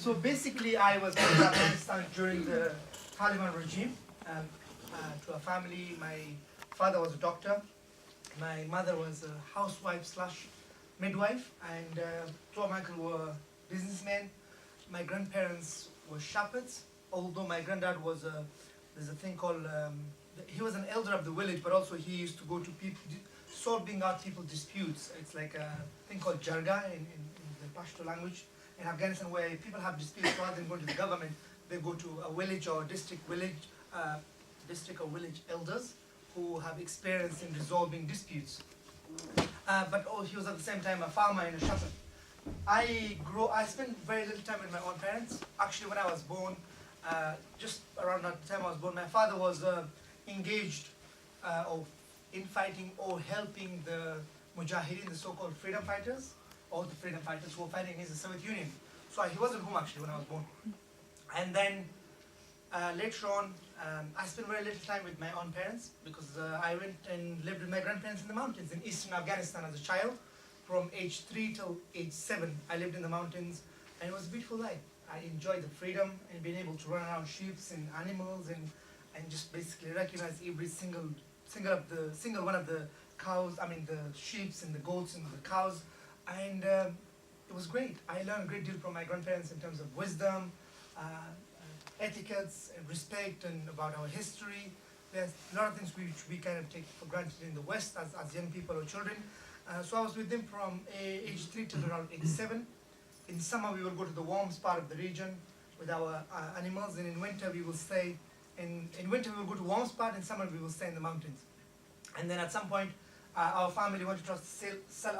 So basically, I was born in Afghanistan during the Taliban regime. To a family, my father was a doctor, my mother was a housewife slash midwife, and two of my uncles were businessmen. My grandparents were shepherds, although my granddad was there's a thing called, he was an elder of the village, but also he used to go to people, solving out people's disputes. It's like a thing called jarga in the Pashto language in Afghanistan, where people have disputes rather than going to the government, they go to a village or district or village elders who have experience in resolving disputes. But he was at the same time a farmer and a shepherd. I spent very little time with my own parents. Actually, when I was born, just around that time I was born, my father was engaged in fighting or helping the Mujahideen, the so-called freedom fighters, or the freedom fighters who were fighting against the Soviet Union. So he wasn't home actually when I was born. And then later on, I spent very little time with my own parents because I went and lived with my grandparents in the mountains in eastern Afghanistan as a child. From age 3 till age 7, I lived in the mountains, and it was a beautiful life. I enjoyed the freedom and being able to run around sheep and animals and just basically recognize every single one of the cows, the sheep and the goats and the cows, and it was great. I learned a great deal from my grandparents in terms of wisdom, etiquettes, and respect, and about our history. There's a lot of things which we kind of take for granted in the West as young people or children. So I was with them from age 3 till around age 7. In summer we will go to the warmest part of the region with our animals, and in winter we will stay, in winter we will go to warmest part, in summer we will stay in the mountains. And then at some point our family wanted to sell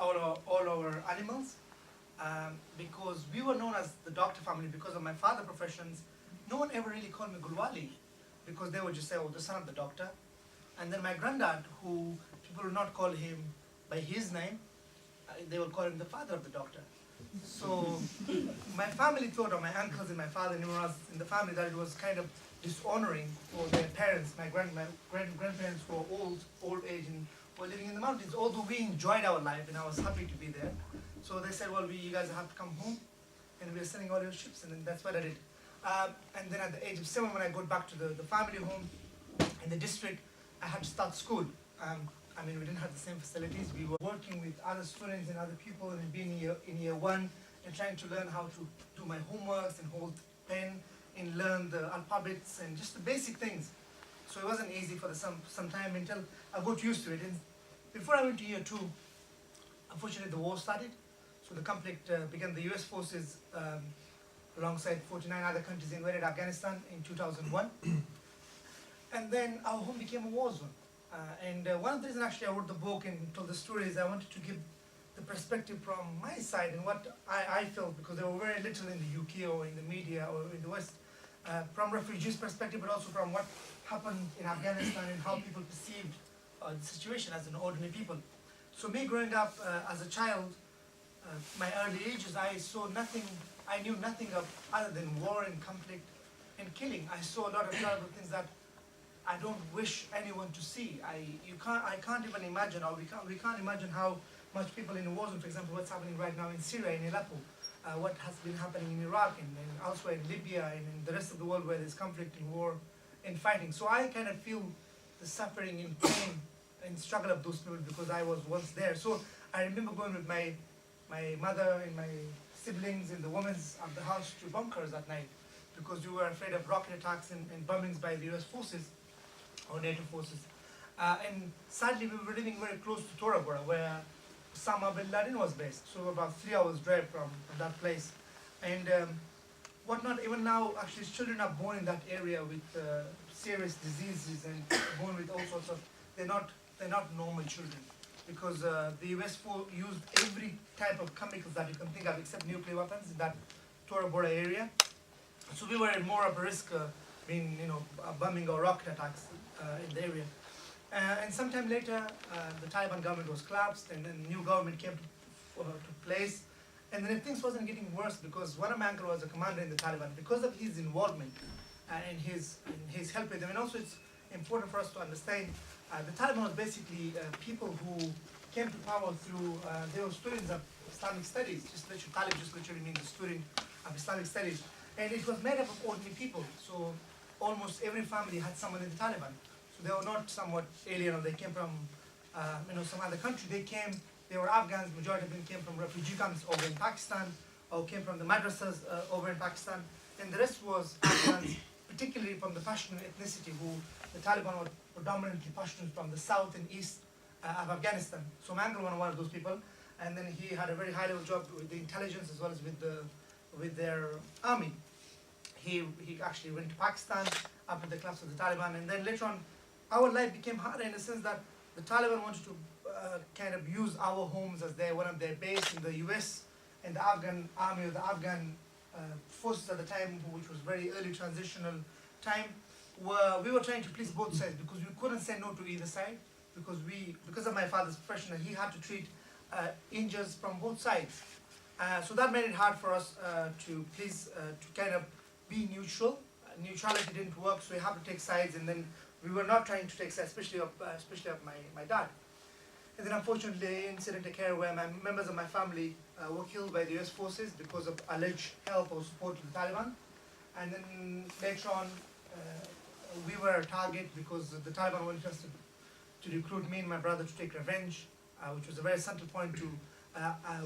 all our animals because we were known as the doctor family because of my father's professions. No one ever really called me Gulwali because they would just say, oh, the son of the doctor. And then my granddad, who people would not call him by his name, they would call him the father of the doctor. So my family thought, or my uncles and my father and everyone else in the family, that it was kind of dishonoring for their parents. My grandparents were old age and were living in the mountains, although we enjoyed our life and I was happy to be there. So they said, well, you guys have to come home, and we're selling all your ships, and then that's what I did. And then at the age of 7, when I got back to the family home in the district, I had to start school. We didn't have the same facilities. We were working with other students and other people and being in year 1 and trying to learn how to do my homeworks and hold pen and learn the alphabets and just the basic things. So it wasn't easy for some time until I got used to it. And before I went to year 2, unfortunately the war started. So the conflict began. The US forces alongside 49 other countries invaded Afghanistan in 2001. And then our home became a war zone. One of the reasons actually I wrote the book and told the story is I wanted to give the perspective from my side and what I felt, because there were very little in the UK or in the media or in the West, from refugees' perspective, but also from what happened in Afghanistan and how people perceived the situation as an ordinary people. So me growing up as a child, my early ages, I knew nothing of other than war and conflict and killing. I saw a lot of terrible things that I don't wish anyone to see. I can't even imagine, or we can't imagine how much people in the war zone, for example, what's happening right now in Syria, in Aleppo, what has been happening in Iraq and elsewhere in Libya and in the rest of the world where there's conflict and war and fighting. So I kind of feel the suffering and pain and struggle of those people because I was once there. So I remember going with my mother and my siblings and the women of the house to bunkers at night because we were afraid of rocket attacks and bombings by the US forces or NATO forces. And sadly, we were living very close to Tora Bora, where Osama bin Laden was based. So about 3 hours drive from that place. And whatnot, even now, actually, children are born in that area with serious diseases and born with all sorts of, they're not normal children. Because the US used every type of chemicals that you can think of except nuclear weapons in that Tora Bora area. So we were at more of a risk being, bombing or rocket attacks in the area. And sometime later, the Taliban government was collapsed, and then new government came to place. And then things wasn't getting worse because one of my uncles was a commander in the Taliban. Because of his involvement and his help with them, and also it's important for us to understand, the Taliban was basically people who came to power through, they were students of Islamic studies. Talib just literally means a student of Islamic studies. And it was made up of ordinary people. So almost every family had someone in the Taliban. So they were not somewhat alien, or they came from some other country. They were Afghans. Majority of them came from refugee camps over in Pakistan, or came from the madrasas over in Pakistan. And the rest was Afghans, particularly from the Pashtun ethnicity, who the Taliban were predominantly Pashtuns from the south and east of Afghanistan. So my uncle was one of those people, and then he had a very high-level job with the intelligence as well as with their army. He actually went to Pakistan after the collapse of the Taliban, and then later on, our life became harder in the sense that the Taliban wanted to kind of use our homes as one of their base in the US, and the Afghan army, or the Afghan forces at the time, which was very early transitional time, we were trying to please both sides, because we couldn't say no to either side, because of my father's profession, he had to treat injuries from both sides. So that made it hard for us to kind of be neutral. Neutrality didn't work, so we had to take sides, and then we were not trying to take sides, especially of my dad. And then unfortunately, an incident occurred where members of my family were killed by the US forces because of alleged help or support to the Taliban. And then later on, we were a target because the Taliban wanted us to recruit me and my brother to take revenge, which was a very central point to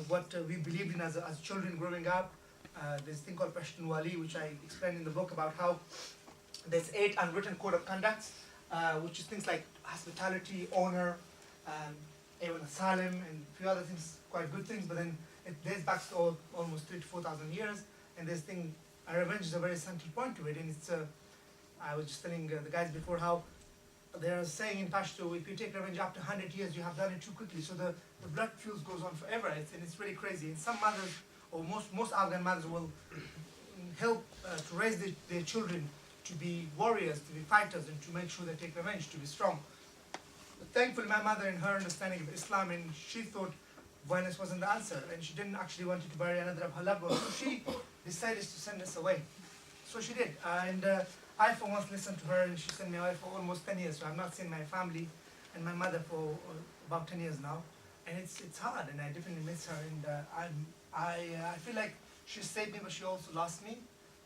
what we believed in as children growing up. There's a thing called Gulwali, which I explained in the book about how there's 8 unwritten code of conducts, which is things like hospitality, honor, even asylum, and a few other things, quite good things, but then it dates back to almost 3,000 to 4,000 years, and this thing, revenge is a very central point to it, and it's I was just telling the guys before how they're saying in Pashto, if you take revenge after 100 years, you have done it too quickly, so the blood fuse goes on forever, and it's really crazy. And some mothers, or most Afghan mothers, will help to raise their children to be warriors, to be fighters, and to make sure they take revenge, to be strong. But thankfully, my mother, in her understanding of Islam, and she thought violence wasn't the answer, and she didn't actually want to bury another of her loved ones, so she decided to send us away. So she did, and I for once listened to her, and she sent me away for almost 10 years, so I've not seen my family and my mother for about 10 years now, and it's hard, and I definitely miss her, and I feel like she saved me, but she also lost me,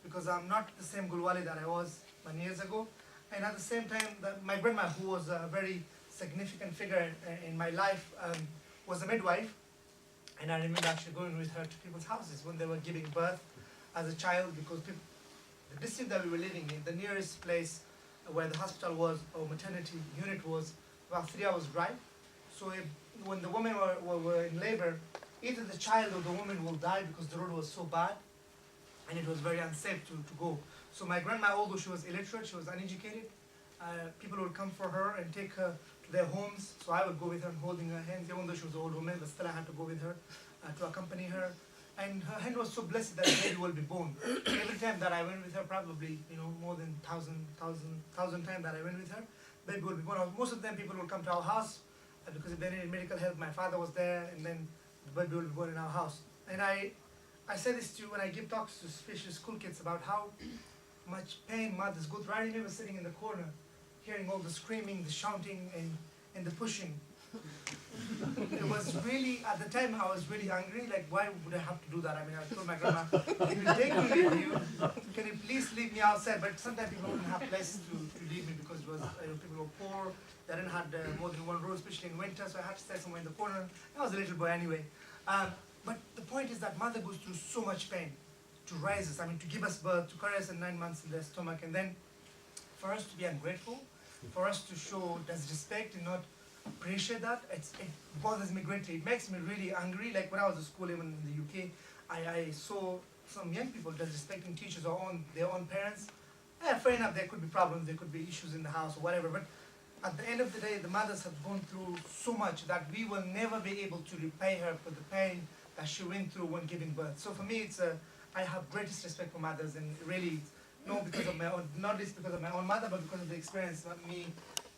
because I'm not the same Gulwali that I was 1 year ago, and at the same time, my grandma, who was a very significant figure in my life, was a midwife, and I remember actually going with her to people's houses when they were giving birth as a child, because the district that we were living in, the nearest place where the hospital was, or maternity unit was, about 3 hours drive. So when the women were in labor, either the child or the woman will die because the road was so bad, and it was very unsafe to go. So my grandma, although she was illiterate, she was uneducated, people would come for her and take her to their homes. So I would go with her, holding her hands, even though she was an old woman, but still I had to go with her to accompany her. And her hand was so blessed that a baby will be born. Every time that I went with her, probably more than 1,000 times that I went with her, baby will be born. Most of them people will come to our house because if they needed medical help, my father was there, and then the baby will be born in our house. And I say this to when I give talks to especially school kids about how much pain mothers go through. I remember sitting in the corner, hearing all the screaming, the shouting, and the pushing. It was really, at the time I was really angry, like why would I have to do that? I mean, I told my grandma, if you take me with you, can you please leave me outside? But sometimes people wouldn't have places to leave me because it was, people were poor, they didn't have more than one room, especially in winter, so I had to stay somewhere in the corner. I was a little boy anyway. But the point is that mother goes through so much pain to raise us, I mean, to give us birth, to carry us in 9 months in their stomach, and then for us to be ungrateful, for us to show disrespect and not appreciate that, it bothers me greatly. It makes me really angry. Like when I was at school, even in the UK, I saw some young people disrespecting teachers or their own parents. Yeah, fair enough, there could be problems, there could be issues in the house or whatever, but at the end of the day, the mothers have gone through so much that we will never be able to repay her for the pain that she went through when giving birth. So for me, I have greatest respect for mothers, and really, because of my own, not least because of my own mother, but because of the experience of me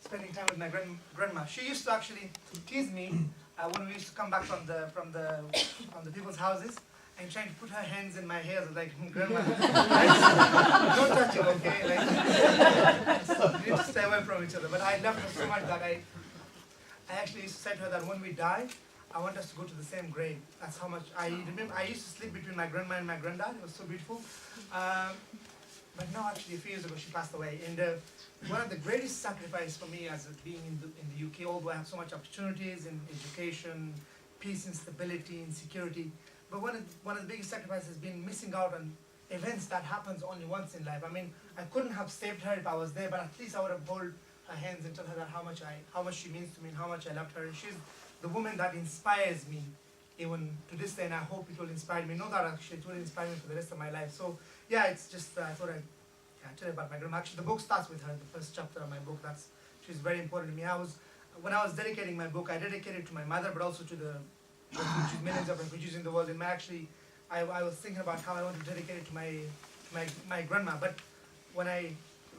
spending time with my grandma. She used to actually tease me when we used to come back from the people's houses, and trying to put her hands in my hair, like, Grandma, don't touch it, okay? Like, we need to stay away from each other. But I loved her so much that I actually used to say to her that when we die, I want us to go to the same grave. That's how much I remember. I used to sleep between my grandma and my granddad. It was so beautiful. But now, actually, a few years ago, she passed away. And one of the greatest sacrifices for me as being in the UK, although I have so much opportunities in education, peace and stability and security, but one of the biggest sacrifices has been missing out on events that happens only once in life. I mean, I couldn't have saved her if I was there, but at least I would have held her hands and tell her that how much she means to me and how much I loved her. And she's the woman that inspires me even to this day, and I hope it will inspire me. Know that actually it will inspire me for the rest of my life. So yeah, it's just I thought I'd tell you about my grandma. Actually, the book starts with her. The first chapter of my book. She's very important to me. When I was dedicating my book, I dedicated it to my mother, but also to the refugees, millions of refugees in the world. And I was thinking about how I want to dedicate it to my grandma. But when I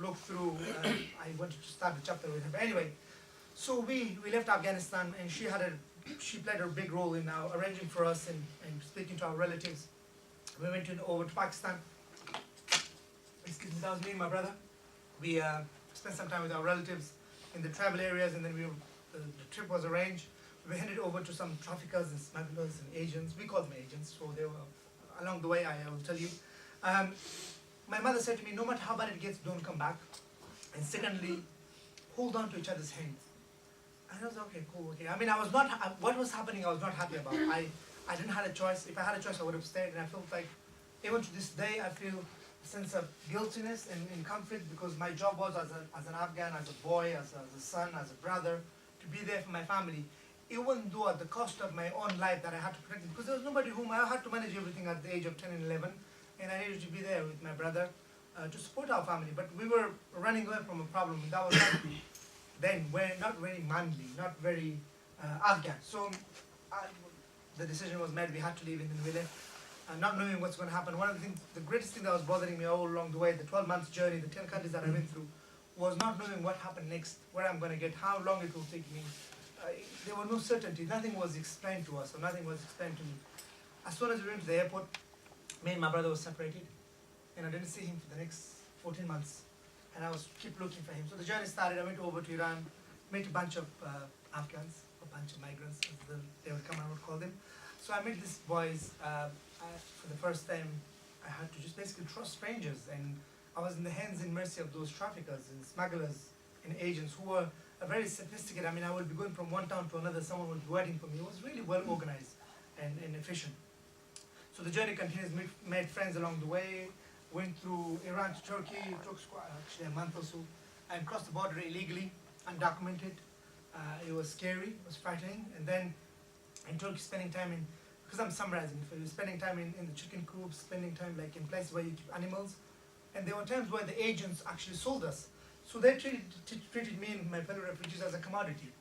looked through, I wanted to start the chapter with her. But anyway, so we left Afghanistan, and she played a big role in arranging for us and speaking to our relatives. We went over to Pakistan. Excuse me, that was me and my brother. We spent some time with our relatives in the travel areas, and then the trip was arranged. We were headed over to some traffickers and smugglers and agents. We called them agents, so they were along the way. I will tell you. My mother said to me, no matter how bad it gets, don't come back. And secondly, hold on to each other's hands. And I was okay, cool, okay. I mean, what was happening, I was not happy about. I didn't have a choice. If I had a choice, I would have stayed. And I felt like, even to this day, I feel a sense of guiltiness and conflict, because my job was as an Afghan, as a boy, as a son, as a brother, to be there for my family. Even though at the cost of my own life that I had to protect them, because there was nobody whom I had to manage everything at the age of 10 and 11, and I needed to be there with my brother to support our family. But we were running away from a problem, and that was then not very manly, not very Afghan. So the decision was made, we had to leave, and then we left, not knowing what's going to happen. One of the greatest thing that was bothering me all along the way, the 12 months journey, the 10 countries that I went through, was not knowing what happened next, where I'm going to get, how long it will take me. There was no certainty. Nothing was explained to us, or nothing was explained to me. As soon as we went to the airport, me and my brother were separated, and I didn't see him for the next 14 months. And I keep looking for him. So the journey started. I went over to Iran, met a bunch of Afghans, a bunch of migrants, as they would come, I would call them. So I met these boys. For the first time, I had to just basically trust strangers, and I was in the hands and mercy of those traffickers and smugglers and agents who were very sophisticated. I mean, I would be going from one town to another. Someone would be waiting for me. It was really well organized and efficient. So the journey continues. Made friends along the way. Went through Iran to Turkey. It took actually a month or so, and crossed the border illegally, undocumented. It was scary. It was frightening. And then in Turkey, spending time because I'm summarizing for you, spending time in the chicken coops, spending time like in places where you keep animals. And there were times where the agents actually sold us. So they treated me and my fellow refugees as a commodity.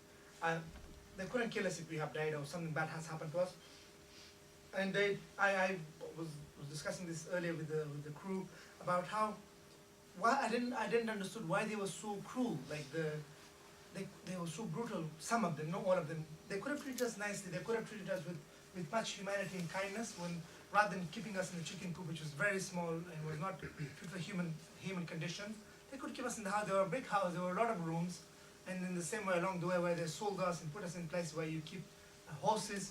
They couldn't kill us if we have died or something bad has happened to us. And I was discussing this earlier with the crew about why I didn't understood why they were so cruel. Like they were so brutal. Some of them, not all of them. They could have treated us nicely. They could have treated us with much humanity and kindness, rather than keeping us in the chicken coop, which was very small and was not fit for human conditions. They could keep us in the house. There were a big house. There were a lot of rooms, and in the same way along the way where they sold us and put us in places where you keep horses,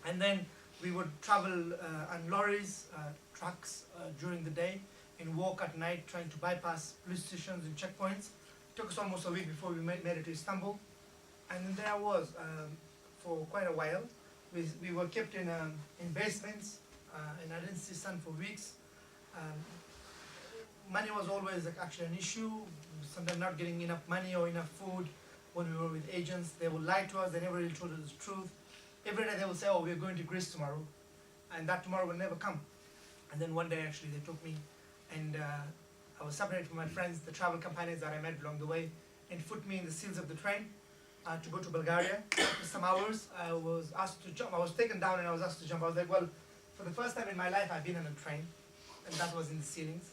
and then we would travel on lorries, trucks during the day, and walk at night trying to bypass police stations and checkpoints. It took us almost a week before we made it to Istanbul, and then there I was for quite a while. We were kept in basements, and I didn't see sun for weeks. Money was always actually an issue, sometimes not getting enough money or enough food. When we were with agents, they would lie to us, they never really told us the truth. Every day they would say, oh, we're going to Greece tomorrow, and that tomorrow will never come. And then one day actually they took me, and I was separated from my friends, the travel companions that I met along the way, and put me in the seals of the train to go to Bulgaria. After some hours, I was asked to jump. I was taken down and I was asked to jump. I was like, well, for the first time in my life, I've been on a train, and that was in the ceilings.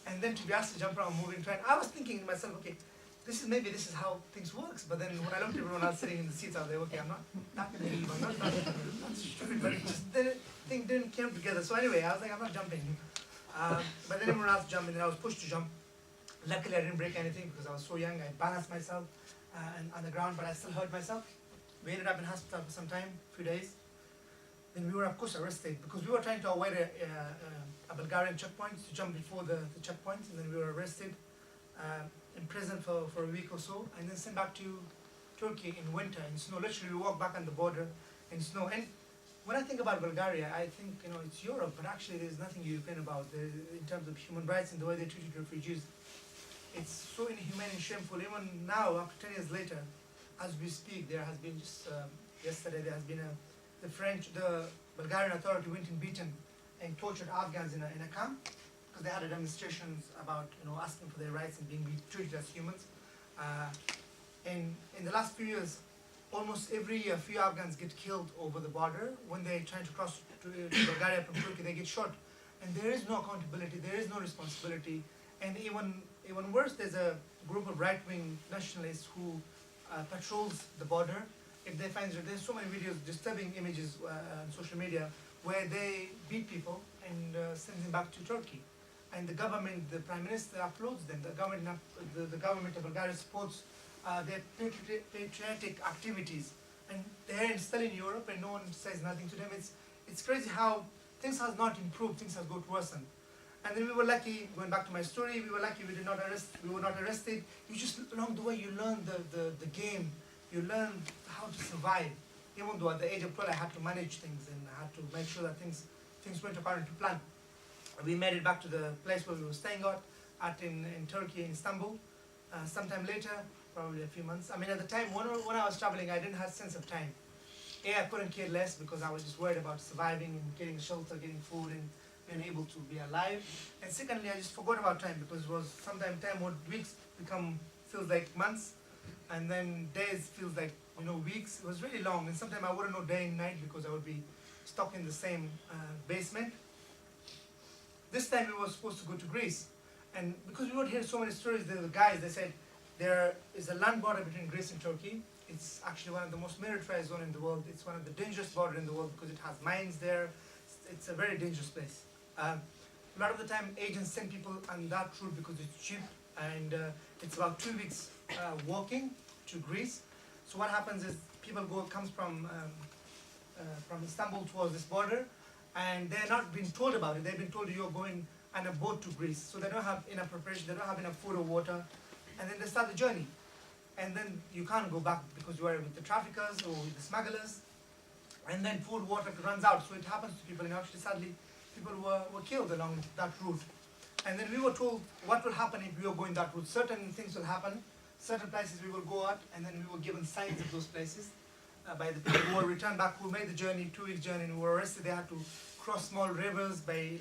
And then to be asked to jump around a moving train, I was thinking to myself, okay, maybe this is how things works. But then when I looked at everyone else sitting in the seats, I was like, okay, I'm not that naive, I'm not that stupid, but it just didn't come together. So anyway, I was like, I'm not jumping. But then everyone else jumped, and then I was pushed to jump. Luckily, I didn't break anything because I was so young. I balanced myself on the ground, but I still hurt myself. We ended up in hospital for some time, few days. Then we were of course arrested because we were trying to avoid a Bulgarian checkpoint to jump before the checkpoint, and then we were arrested, imprisoned for a week or so, and then sent back to Turkey in winter in snow. Literally, we walked back on the border in snow. And when I think about Bulgaria, I think it's Europe, but actually there's nothing European about in terms of human rights and the way they treated refugees. It's so inhumane and shameful. Even now, after 10 years later, as we speak, there has been just yesterday there has been the Bulgarian authority went and beaten and tortured Afghans in a camp because they had a demonstrations about asking for their rights and being treated as humans. And in the last few years, almost every year, a few Afghans get killed over the border. When they're trying to cross to Bulgaria from Turkey, they get shot. And there is no accountability, there is no responsibility. And even worse, there's a group of right-wing nationalists who patrols the border. If they find there's so many videos, disturbing images on social media, where they beat people and send them back to Turkey. And the government, the prime minister uploads them. The government of Bulgaria supports their patriotic activities, and they're still in Europe, and no one says nothing to them. It's crazy how things has not improved, things has got worsened. And then we were lucky, going back to my story, we were lucky we were not arrested. You just, along the way, you learn the game, you learn how to survive. Even though at the age of 12 I had to manage things and I had to make sure that things went according to plan. We made it back to the place where we were staying at in Turkey, in Istanbul. Sometime later, probably a few months. I mean, at the time, when I was traveling, I didn't have a sense of time. I couldn't care less because I was just worried about surviving and getting shelter, getting food, and being able to be alive. And secondly, I just forgot about time because it was sometime time what weeks feels like months, and then days feels like weeks. It was really long, and sometimes I wouldn't know day and night because I would be stuck in the same basement. This time we were supposed to go to Greece, and because we would hear so many stories, the guys, they said there is a land border between Greece and Turkey. It's actually one of the most militarized zones in the world. It's one of the dangerous borders in the world because it has mines there. It's a very dangerous place. A lot of the time, agents send people on that route because it's cheap, and it's about 2 weeks walking to Greece. So what happens is people comes from Istanbul towards this border, and they're not being told about it. They've been told you're going on a boat to Greece, so they don't have enough preparation. They don't have enough food or water, and then they start the journey, and then you can't go back because you are with the traffickers or with the smugglers, and then food, water runs out. So it happens to people, and actually sadly, people were killed along that route. And then we were told what will happen if we are going that route. Certain things will happen, certain places we will go out, and then we were given signs of those places by the people who were returned back, who made the journey, 2 weeks journey, and were arrested. They had to cross small rivers by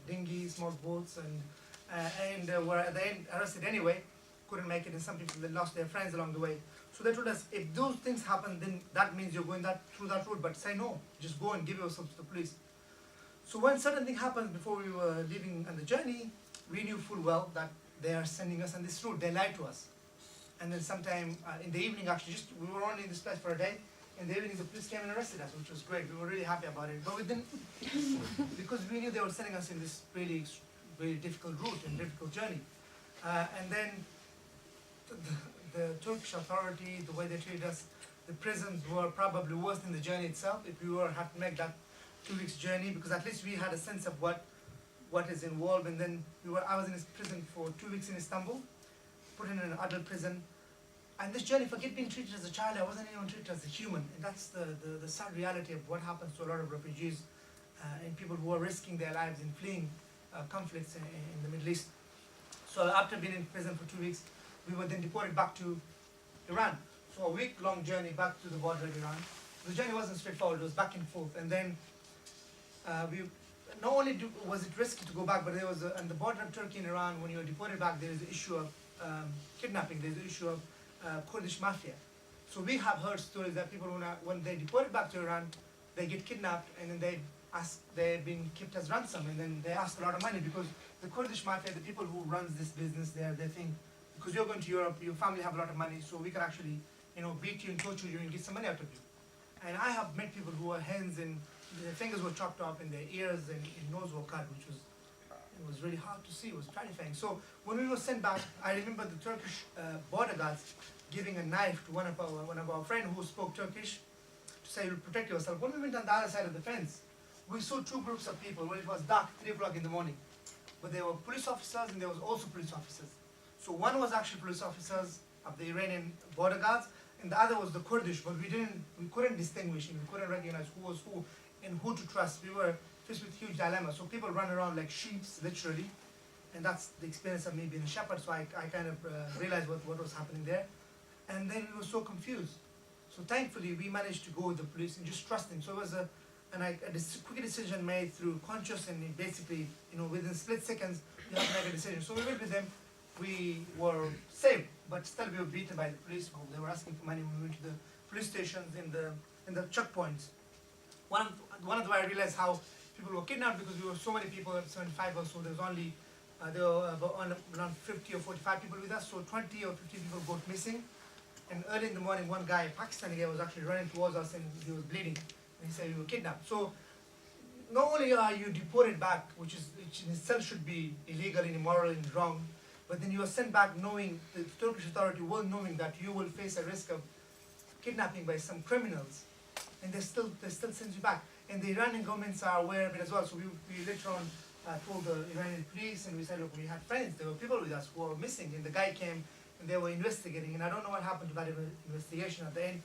dinghy, small boats, and were at the end arrested anyway, couldn't make it, and some people they lost their friends along the way. So they told us, if those things happen, then that means you're going through that route, but say no, just go and give yourself to the police. So when certain thing happened before we were leaving on the journey, we knew full well that they are sending us on this route. They lied to us. And then sometime in the evening, actually, we were only in this place for a day. In the evening, the police came and arrested us, which was great. We were really happy about it. But we didn't, because we knew they were sending us in this really, really difficult route and difficult journey. And then the Turkish authority, the way they treated us, the prisons were probably worse than the journey itself. If we had to make that 2 weeks journey, because at least we had a sense of what is involved. And then I was in this prison for 2 weeks in Istanbul, put in an adult prison. And this journey, forget being treated as a child, I wasn't even treated as a human. And that's the sad reality of what happens to a lot of refugees and people who are risking their lives in fleeing conflicts in the Middle East. So after being in prison for 2 weeks, we were then deported back to Iran. So a week-long journey back to the border of Iran. The journey wasn't straightforward, it was back and forth. And then not only was it risky to go back, but there was, on the border of Turkey and Iran, when you are deported back, there is the issue of kidnapping, there's the issue of Kurdish mafia. So we have heard stories that people, when they deported back to Iran, they get kidnapped and then they've been kept as ransom, and then they ask a lot of money because the Kurdish mafia, the people who runs this business there, they think, because you're going to Europe, your family have a lot of money, so we can actually, beat you and torture you and get some money out of you. And I have met people who were hands and their fingers were chopped off and their ears and nose were cut, which was really hard to see. It was terrifying. So when we were sent back, I remember the Turkish border guards, giving a knife to one of our friends who spoke Turkish to say, "You'll protect yourself." When we went on the other side of the fence, we saw two groups of people. Well, it was dark, 3 o'clock in the morning, but there were police officers and there was also police officers. So one was actually police officers of the Iranian border guards, and the other was the Kurdish. But we couldn't distinguish, and we couldn't recognize who was who and who to trust. We were faced with huge dilemma. So people run around like sheep, literally, and that's the experience of me being a shepherd. So I kind of realized what was happening there, and then we were so confused. So thankfully we managed to go with the police and just trust them. So it was a quick decision made through conscious, and basically, within split seconds you have to make a decision. So we went with them. We were safe, but still we were beaten by the police. They were asking for money when we went to the police stations in the checkpoints. One of the I realized how people were kidnapped, because we were so many people, 75 or so. There was only there were around 50 or 45 people with us, so 20 or 50 people got missing. And early in the morning, one guy, a Pakistani guy, was actually running towards us, and he was bleeding. And he said we were kidnapped. So not only are you deported back, which in itself should be illegal and immoral and wrong, but then you are sent back knowing, the Turkish authority well knowing that you will face a risk of kidnapping by some criminals, and they still send you back. And the Iranian governments are aware of it as well. So we later on told the Iranian police, and we said, look, we had friends, there were people with us who were missing, and the guy came and they were investigating, and I don't know what happened to that investigation at the end.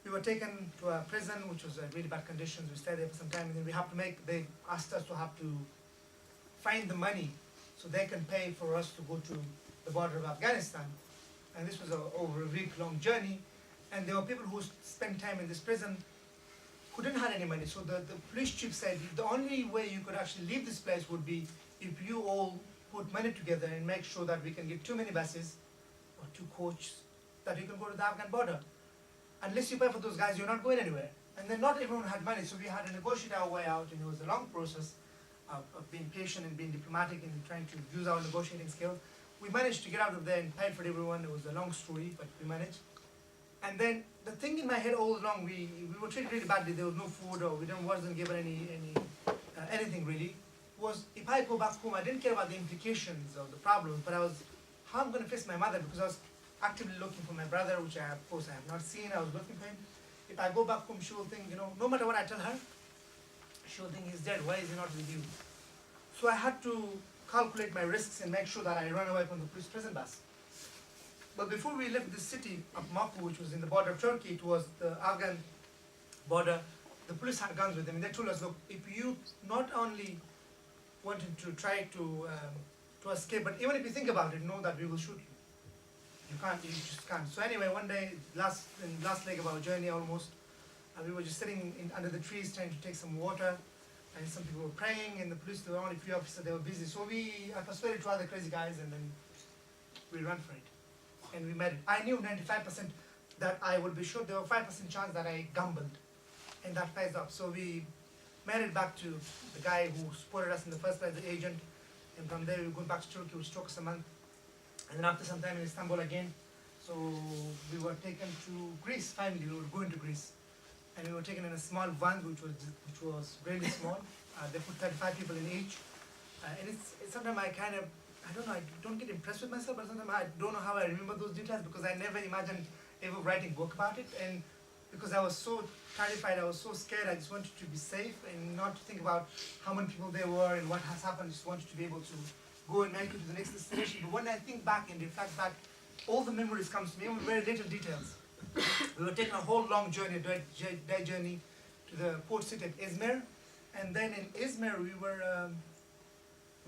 We were taken to a prison, which was really bad conditions. We stayed there for some time, and then they asked us to have to find the money so they can pay for us to go to the border of Afghanistan. And this was over a week-long journey, and there were people who spent time in this prison who didn't have any money. So the police chief said the only way you could actually leave this place would be if you all put money together and make sure that we can get 2 minibuses or 2 coaches that you can go to the Afghan border. Unless you pay for those guys, you're not going anywhere. And then not everyone had money, so we had to negotiate our way out, and it was a long process of being patient and being diplomatic and trying to use our negotiating skills. We managed to get out of there and paid for everyone. It was a long story, but we managed. And then the thing in my head all along, we were treated really badly. There was no food, or wasn't given anything really. Was if I go back home, I didn't care about the implications of the problems, but I was how I'm going to face my mother, because I was actively looking for my brother, which of course I have not seen. I was looking for him. If I go back home, she will think, no matter what I tell her, she will think he's dead. Why is he not with you? So I had to calculate my risks and make sure that I run away from the police prison bus. But before we left the city of Maku, which was in the border of Turkey, it was the Afghan border, the police had guns with them, and they told us, look, if you not only wanted to try to escape, but even if you think about it, know that we will shoot you. You just can't. So anyway, one day, last leg of our journey almost, we were just sitting under the trees trying to take some water, and some people were praying, and the police, there were only 3 officers, they were busy. So I persuaded 2 other crazy guys, and then we ran for it. And we made it. I knew 95% that I would be shot. There were 5% chance that I gambled, and that pays off. So we made it back to the guy who supported us in the first place, the agent, and from there we went back to Turkey, which took us a month. And then after some time in Istanbul again, so we were taken to Greece. Finally, we were going to Greece, and we were taken in a small van, which was really small. They put 35 people in each, and it's sometimes I don't know, I don't get impressed with myself, but sometimes I don't know how I remember those details, because I never imagined ever writing a book about it. And because I was so terrified, I was so scared, I just wanted to be safe and not to think about how many people there were and what has happened. I just wanted to be able to go and make it to the next destination. But when I think back and reflect back, all the memories come to me, even very little details. We were taking a whole long journey, day journey, to the port city of Izmir, and then in Izmir we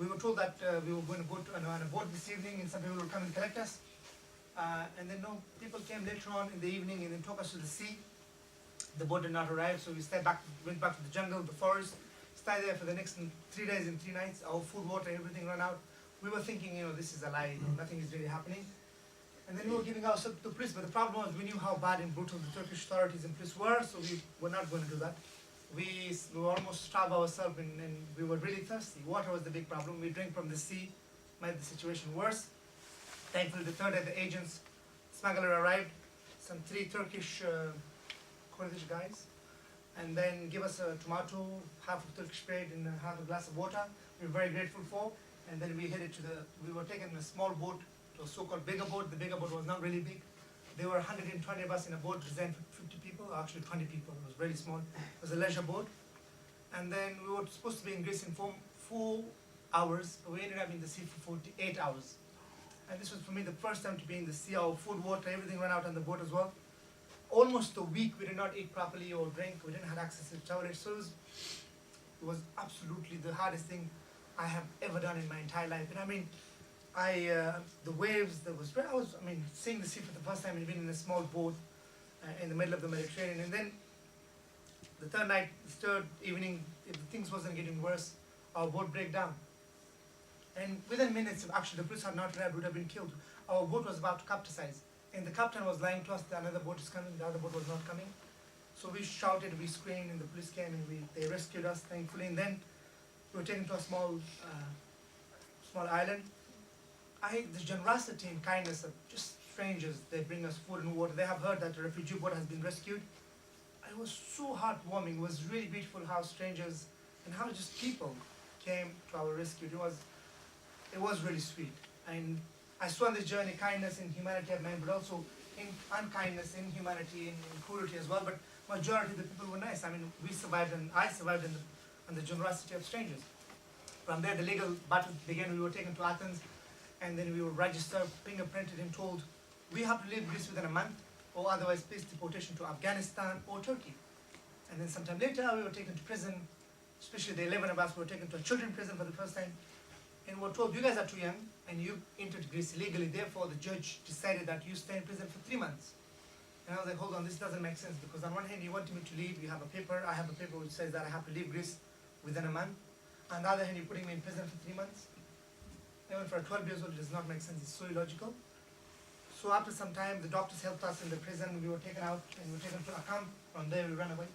were told that we were going to go on a boat this evening, and some people would come and collect us. And then people came later on in the evening and then took us to the sea. The boat did not arrive, so we went back to the jungle, the forest, stayed there for the next 3 days and 3 nights. Our food, water, everything ran out. We were thinking, this is a lie, nothing is really happening. And then we were giving ourselves to the police, but the problem was we knew how bad and brutal the Turkish authorities and police were, so we were not going to do that. We were almost starved ourselves, and we were really thirsty. Water was the big problem. We drank from the sea, made the situation worse. Thankfully, the third day, the agents, smuggler arrived, some 3 Turkish Kurdish guys, and then give us a tomato, half of Turkish bread, and half a glass of water. We were very grateful for. And then we headed we were taken in a small boat to a so-called bigger boat. The bigger boat was not really big. There were 120 of us in a boat designed for 50 people, or actually 20 people. It was really small. It was a leisure boat. And then we were supposed to be in Greece in 4 hours, but we ended up in the sea for 48 hours. And this was for me the first time to be in the sea. Our food, water, everything ran out on the boat as well. Almost a week we did not eat properly or drink. We didn't have access to the toilet. So it was absolutely the hardest thing I have ever done in my entire life. And I mean, the waves, seeing the sea for the first time and being in a small boat in the middle of the Mediterranean. And then the third evening, if the things wasn't getting worse, our boat broke down. And within minutes, actually the police had not arrived, would have been killed. Our boat was about to capsize. And the captain was lying to us, another boat is coming, the other boat was not coming. So we shouted, we screamed, and the police came and they rescued us, thankfully. And then we were taken to a small island. The generosity and kindness of just strangers, they bring us food and water. They have heard that a refugee boat has been rescued. It was so heartwarming. It was really beautiful how strangers and how just people came to our rescue. It was really sweet. And I saw on this journey kindness and humanity of man, but also in unkindness, inhumanity, and cruelty as well. But majority of the people were nice. I mean, we survived, and I survived on the generosity of strangers. From there, the legal battle began. We were taken to Athens, and then we were registered, fingerprinted, and told, we have to leave Greece within a month, or otherwise face deportation to Afghanistan or Turkey. And then sometime later, we were taken to prison, especially the 11 of us were taken to a children's prison for the first time. And we were told, you guys are too young, and you entered Greece illegally, therefore the judge decided that you stay in prison for 3 months. And I was like, hold on, this doesn't make sense, because on one hand, you wanted me to leave, you have a paper, I have a paper which says that I have to leave Greece within a month. On the other hand, you're putting me in prison for 3 months. Even for a 12 years old, it does not make sense, it's so illogical. So after some time, the doctors helped us in the prison, we were taken out, and we were taken to a camp. From there, we ran away.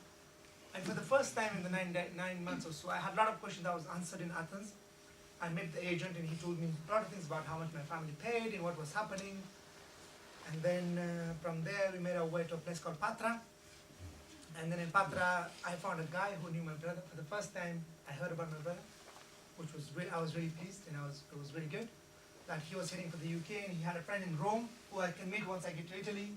And for the first time in the 9 months or so, I had a lot of questions that was answered in Athens. I met the agent, and he told me a lot of things about how much my family paid and what was happening. And then from there, we made our way to a place called Patra. And then in Patra, I found a guy who knew my brother. For the first time, I heard about my brother, which was I was really pleased, and it was really good. That he was heading for the UK, and he had a friend in Rome who I can meet once I get to Italy.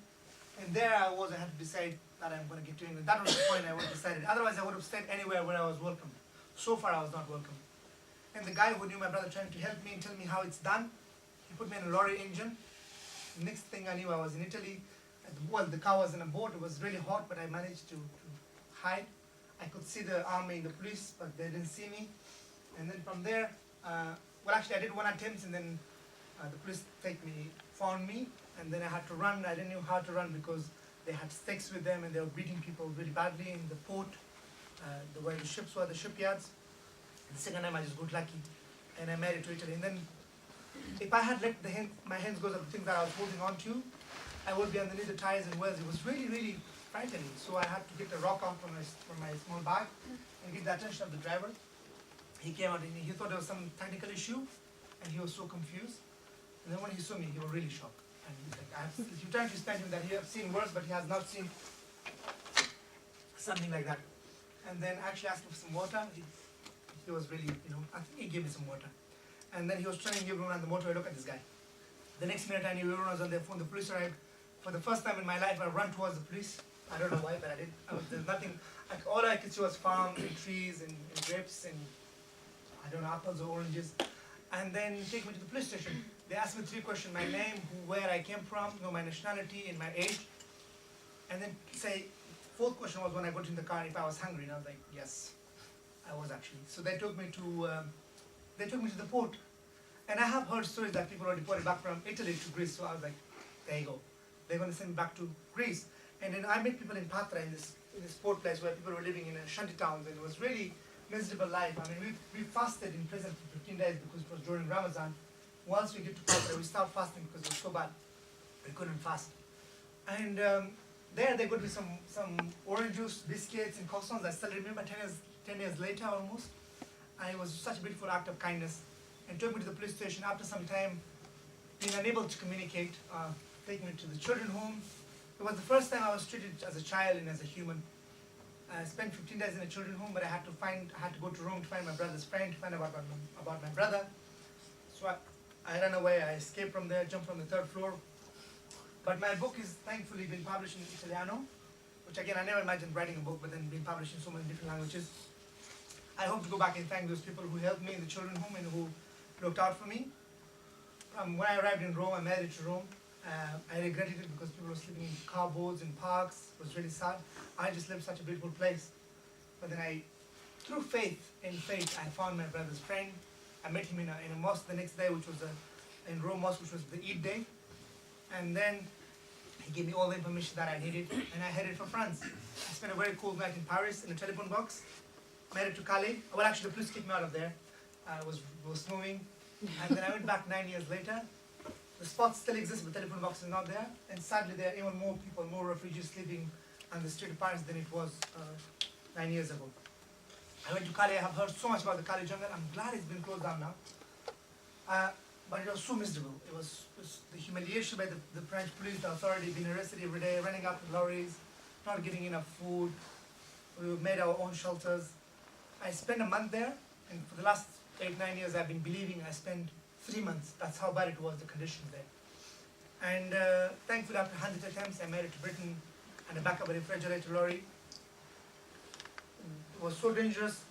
And there I had to decide that I'm going to get to England. That was the point I would have decided. Otherwise, I would have stayed anywhere where I was welcome. So far, I was not welcome. And the guy who knew my brother trying to help me and tell me how it's done, he put me in a lorry engine. The next thing I knew, I was in Italy. The car was in a boat. It was really hot, but I managed to hide. I could see the army and the police, but they didn't see me. And then from there, actually I did one attempt, and then the police found me, and then I had to run. I didn't know how to run because they had sticks with them, and they were beating people really badly in the port, where the ships were, the shipyards. And the second time I just got lucky, and I made it to Italy. And then if I had let my hands go of the things that I was holding on to, I would be underneath the tires in Wales. It was really, really frightening. So I had to get a rock out from my small bag and get the attention of the driver. He came out and he thought there was some technical issue, and he was so confused. And then when he saw me, he was really shocked. And he's like, you trying to explain to him that he has seen worse, but he has not seen something like that. And then I actually asked him for some water. He was really, I think he gave me some water. And then he was trying to give everyone on the motorway, look at this guy. The next minute I knew everyone was on their phone, the police arrived. For the first time in my life, I ran towards the police. I don't know why, but I did. There's nothing, all I could see was farms and trees and grapes and, I don't know, apples or oranges. And then take me to the police station. They asked me 3 questions, my name, where I came from, my nationality and my age. And then say, 4th question was when I got in the car, if I was hungry. And I was like, yes, I was actually. So they took me to the port. And I have heard stories that people are deported back from Italy to Greece. So I was like, there you go. They're going to send me back to Greece. And then I met people in Patra, in this port place where people were living in shanty towns, and it was really miserable life. I mean, we fasted in prison for 15 days because it was during Ramadan. Once we get to Patra, we stopped fasting because it was so bad. We couldn't fast. And there got me some orange juice, biscuits, and croissants. I still remember 10 years later almost. And it was such a beautiful act of kindness. And took me to the police station. After some time, being unable to communicate, taking me to the children's home. It was the first time I was treated as a child and as a human. I spent 15 days in a children's home, but I had to go to Rome to find my brother's friend, to find out about my brother. So I ran away. I escaped from there, jumped from the 3rd floor, But my book is thankfully been published in Italiano, which again, I never imagined writing a book, but then being published in so many different languages. I hope to go back and thank those people who helped me in the children's home and who looked out for me. When I arrived in Rome, I made it to Rome. I regretted it because people were sleeping in cardboards in parks. It was really sad. I just lived such a beautiful place. But then through faith, I found my brother's friend. I met him in a mosque the next day, which was in Rome mosque, which was the Eid day. And then he gave me all the information that I needed, and I headed for France. I spent a very cold night in Paris in a telephone box. Made it to Calais. Well, actually, the police kicked me out of there. It was snowing. And then I went back 9 years later. The spot still exists, but the telephone box is not there. And sadly, there are even more people, more refugees sleeping on the street of Paris than it was 9 years ago. I went to Calais. I have heard so much about the Calais jungle. I'm glad it's been closed down now. But it was so miserable. It was the humiliation by the French police, the authority, being arrested every day, running out with lorries, not getting enough food. We made our own shelters. I spent a month there, and for the last 8-9 years I've been believing I spent 3 months. That's how bad it was, the conditions there. And thankfully, after 100 attempts, I made it to Britain and the back of a refrigerator lorry. It was so dangerous.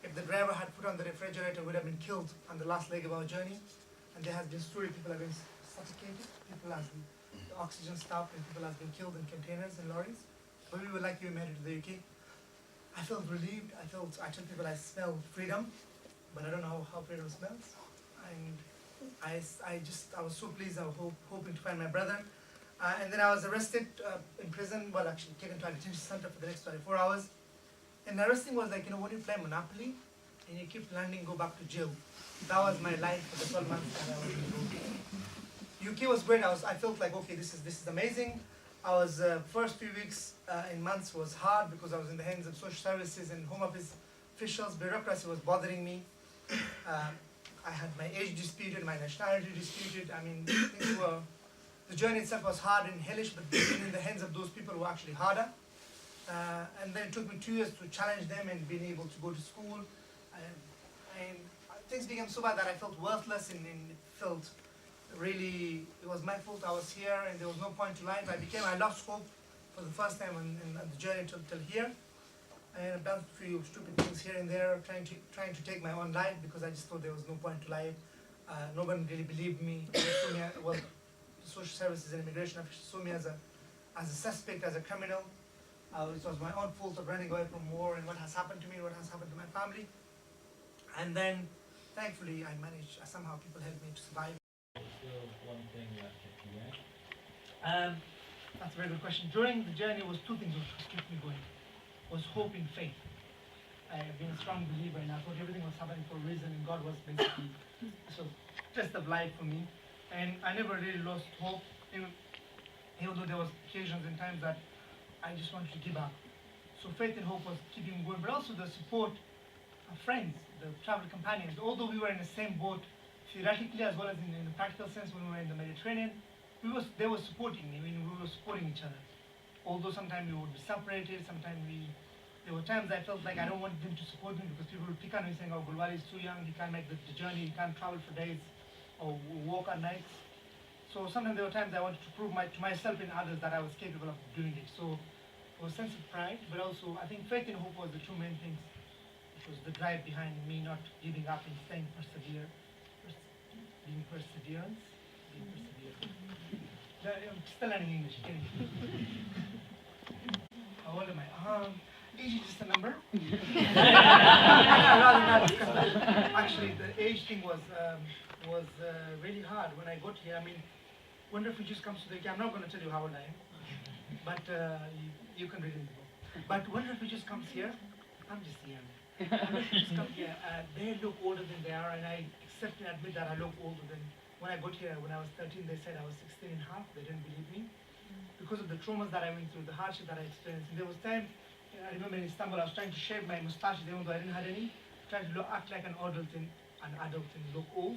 If the driver had put on the refrigerator, we would have been killed on the last leg of our journey. And there has been story, people have been suffocated, people have been, the oxygen stopped, and people have been killed in containers and lorries. But we were lucky we made it to the UK. I felt relieved. I tell people I smell freedom, but I don't know how freedom smells. And I was so pleased. I was hoping to find my brother. And then I was arrested in prison, well, actually taken to a detention center for the next 24 hours. And the arresting was like, when you play Monopoly and you keep landing, go back to jail. That was my life for the 12 months that I was in UK. UK was great. I felt like, okay, this is amazing. I was first few weeks and months was hard because I was in the hands of social services and home office officials. Bureaucracy was bothering me. I had my age disputed, my nationality disputed. I mean, the journey itself was hard and hellish, but being in the hands of those people were actually harder. And then it took me 2 years to challenge them and being able to go to school. And things became so bad that I felt worthless and it felt really, it was my fault I was here and there was no point to life. I lost hope for the first time on the journey till here. And I've done a few stupid things here and there, trying to take my own life because I just thought there was no point to life. No one really believed me. They saw me, well, the social services and immigration officials saw me as a suspect, as a criminal. It was my own fault of running away from war and what has happened to me, what has happened to my family. And then, thankfully, I managed, somehow people helped me to survive. Still one thing left at PA? That's a very good question. During the journey was two things which kept me going. Was hope and faith. I have been a strong believer and I thought everything was happening for a reason and God was basically so test of life for me. And I never really lost hope, even though there was occasions and times that I just wanted to give up. So faith and hope was keeping me going, but also the support of friends, the travel companions. Although we were in the same boat theoretically as well as in the practical sense when we were in the Mediterranean, they were supporting me. I mean, we were supporting each other. Although sometimes we would be separated, sometimes there were times I felt like I don't want them to support me because people would pick on me saying, oh, Gulwali is too young, he can't make the journey, he can't travel for days or walk at nights. So sometimes there were times I wanted to prove to myself and others that I was capable of doing it. So it was a sense of pride, but also I think faith and hope was the two main things. It was the drive behind me not giving up and staying being perseverance. I'm still learning English. How old am I? Age is just a number. Rather not discuss that. Actually, the age thing was really hard when I got here. I mean, when refugees come to the UK, I'm not going to tell you how old I am, but you can read it in the book. But when refugees come here, I'm just young. When refugees come here, they look older than they are, and I accept and admit that I look older than. When I got here, when I was 13, they said I was 16 and a half. They didn't believe me because of the traumas that I went through, the hardship that I experienced. And there was time, I remember in Istanbul, I was trying to shave my mustache, even though I didn't have any, trying to act like an adult and look old.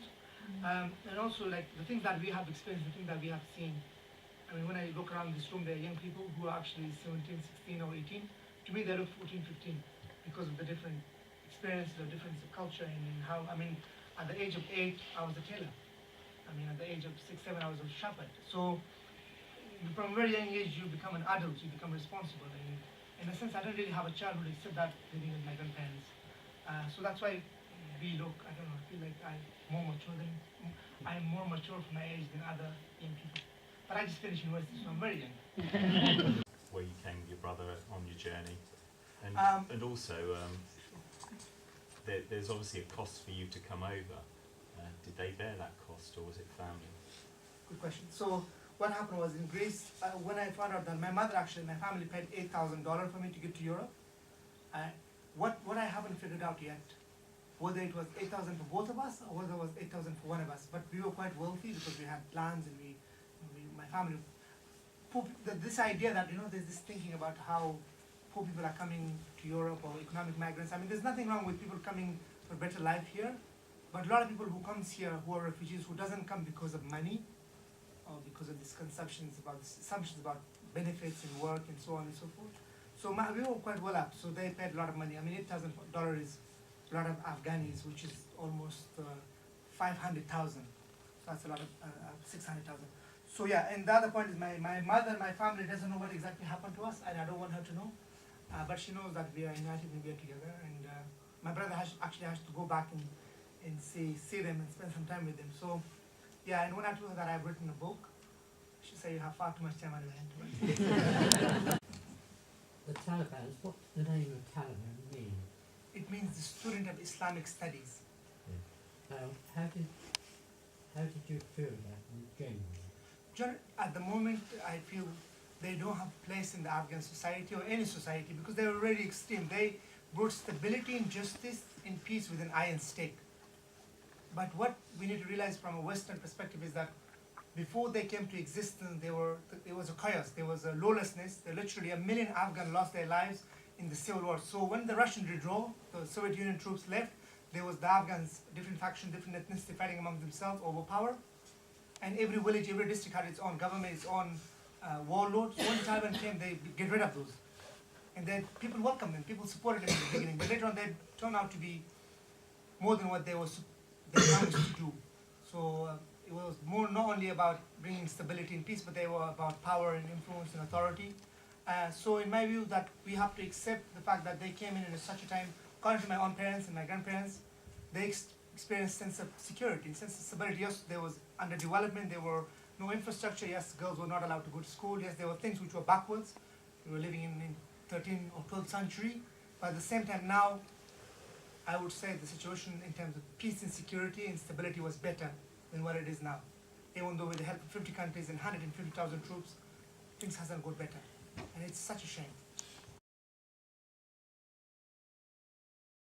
And also, like, the things that we have experienced, the things that we have seen. I mean, when I look around this room, there are young people who are actually 17, 16, or 18. To me, they look 14, 15 because of the different experiences, the difference of culture, and how, I mean, at the age of 8, I was a tailor. I mean, at the age of 6, 7, I was a shepherd. So from a very young age you become an adult, you become responsible. And in a sense, I don't really have a childhood except that living with my grandparents. So that's why we look, I don't know, I feel like I'm more mature for my age than other young people. But I just finished university, so I'm very young. Where you came with your brother on your journey, and also there's obviously a cost for you to come over. Did they bear that cost, or was it family? Good question. So what happened was in Greece, when I found out that my family paid $8,000 for me to get to Europe. What I haven't figured out yet, whether it was 8,000 for both of us or whether it was 8,000 for one of us. But we were quite wealthy because we had plans, and my family. This idea that there's this thinking about how poor people are coming to Europe or economic migrants. I mean, there's nothing wrong with people coming for a better life here, but a lot of people who comes here who are refugees who doesn't come because of money or because of these assumptions about benefits and work and so on and so forth. So we were quite well up. So they paid a lot of money. I mean, $8,000 is a lot of Afghanis, which is almost 500,000. So that's a lot of 600,000. So yeah, and the other point is my mother, my family doesn't know what exactly happened to us, and I don't want her to know. But she knows that we are united and we are together. And my brother actually has to go back and see them and spend some time with them. So yeah, and when I told her that I've written a book, she said, "You have far too much time on your hand." The Taliban, what's the name of Taliban mean? It means the Student of Islamic Studies. How did you feel that generally? At the moment, I feel they don't have a place in the Afghan society or any society because they were really extreme. They brought stability and justice and peace with an iron stake. But what we need to realize from a Western perspective is that before they came to existence, there was a chaos, there was a lawlessness. Literally 1 million Afghans lost their lives in the civil war. So when the Russian withdrew, the Soviet Union troops left, there was the Afghans, different factions, different ethnicity fighting among themselves over power. And every village, every district had its own government, its own warlords. So when the Taliban came, they get rid of those. And then people welcomed them, people supported them in the beginning. But later on, they turned out to be more than what they promised to do. So it was not only about bringing stability and peace, but they were about power and influence and authority. So in my view, that we have to accept the fact that they came in such a time, according to my own parents and my grandparents, they experienced sense of security, sense of stability. Yes, there was underdevelopment, there were no infrastructure. Yes, girls were not allowed to go to school. Yes, there were things which were backwards. We were living in 13th or 12th century. But at the same time now, I would say the situation in terms of peace and security and stability was better than what it is now. Even though with the help of 50 countries and 150,000 troops, things hasn't got better. And it's such a shame.